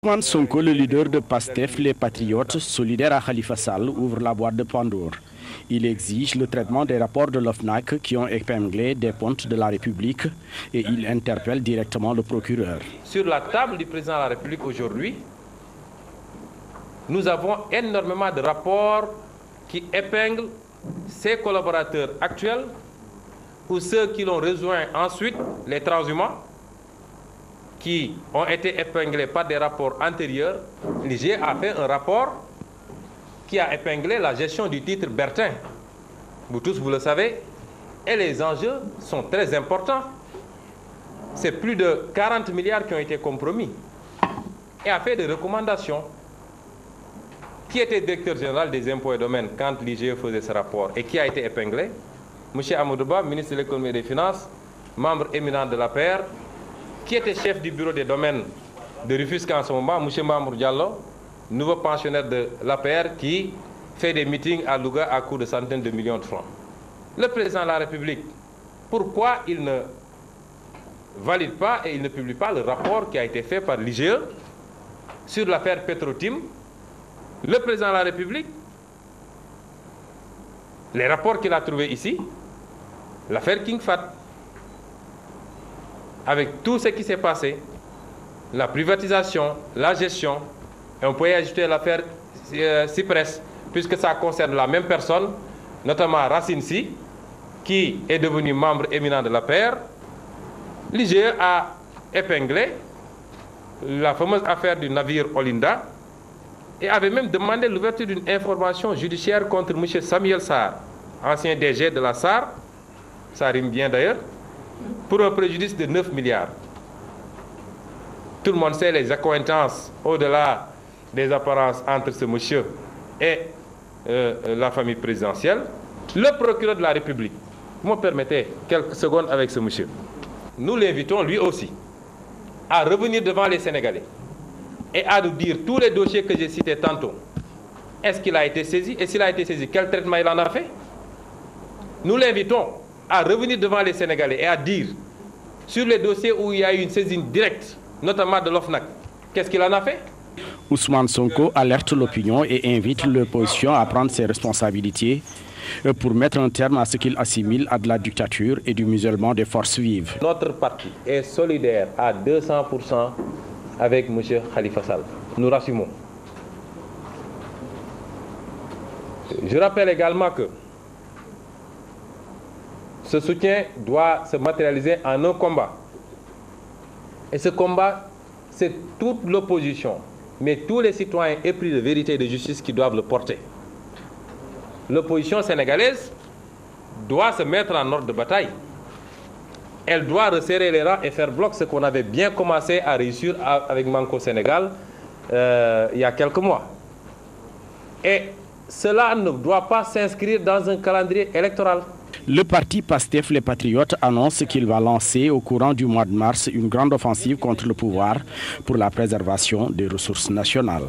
Ousmane Sonko, le leader de PASTEF, les Patriotes, solidaires à Khalifa Sall, ouvre la boîte de Pandore. Il exige le traitement des rapports de l'OFNAC qui ont épinglé des pontes de la République et il interpelle directement le procureur. Sur la table du président de la République aujourd'hui, nous avons énormément de rapports qui épinglent ses collaborateurs actuels ou ceux qui l'ont rejoint ensuite, les transhumants, qui ont été épinglés par des rapports antérieurs. L'IGE a fait un rapport qui a épinglé la gestion du titre Bertin. Vous tous, vous le savez, et les enjeux sont très importants. C'est plus de 40 milliards qui ont été compromis. Et a fait des recommandations. Qui était directeur général des impôts et domaines quand l'IGE faisait ce rapport et qui a été épinglé? M. Amadouba, ministre de l'économie et des finances, membre éminent de l'APR, qui était chef du bureau des domaines de Rufisque en ce moment, M. Mamour Diallo, nouveau pensionnaire de l'APR qui fait des meetings à Louga à coût de centaines de millions de francs. Le président de la République, pourquoi il ne valide pas et il ne publie pas le rapport qui a été fait par l'IGE sur l'affaire Petro-Tim? Le président de la République, les rapports qu'il a trouvés ici, l'affaire King Fahd, avec tout ce qui s'est passé, la privatisation, la gestion, et on peut y ajouter l'affaire Cyprès, puisque ça concerne la même personne, notamment Racine Sy, qui est devenu membre éminent de l'APR. L'IGE a épinglé la fameuse affaire du navire Olinda et avait même demandé l'ouverture d'une information judiciaire contre M. Samuel Sarr, ancien DG de la SAR, ça rime bien d'ailleurs, pour un préjudice de 9 milliards. Tout le monde sait les accointances au-delà des apparences entre ce monsieur et la famille présidentielle. Le procureur de la République, vous me permettez quelques secondes avec ce monsieur. Nous l'invitons lui aussi à revenir devant les Sénégalais et à nous dire tous les dossiers que j'ai cités tantôt. Est-ce qu'il a été saisi? Et s'il a été saisi, quel traitement il en a fait? Nous l'invitons à revenir devant les Sénégalais et à dire sur les dossiers où il y a eu une saisine directe, notamment de l'OFNAC, qu'est-ce qu'il en a fait? Ousmane Sonko alerte l'opinion et invite l'opposition à prendre ses responsabilités pour mettre un terme à ce qu'il assimile à de la dictature et du musellement des forces vives. Notre parti est solidaire à 200% avec M. Khalifa Sall. Nous l'assumons. Je rappelle également que ce soutien doit se matérialiser en un combat. Et ce combat, c'est toute l'opposition, mais tous les citoyens épris de vérité et de justice qui doivent le porter. L'opposition sénégalaise doit se mettre en ordre de bataille. Elle doit resserrer les rangs et faire bloc, ce qu'on avait bien commencé à réussir avec Manko Sénégal il y a quelques mois. Et cela ne doit pas s'inscrire dans un calendrier électoral. Le parti PASTEF, les Patriotes, annonce qu'il va lancer au courant du mois de mars une grande offensive contre le pouvoir pour la préservation des ressources nationales.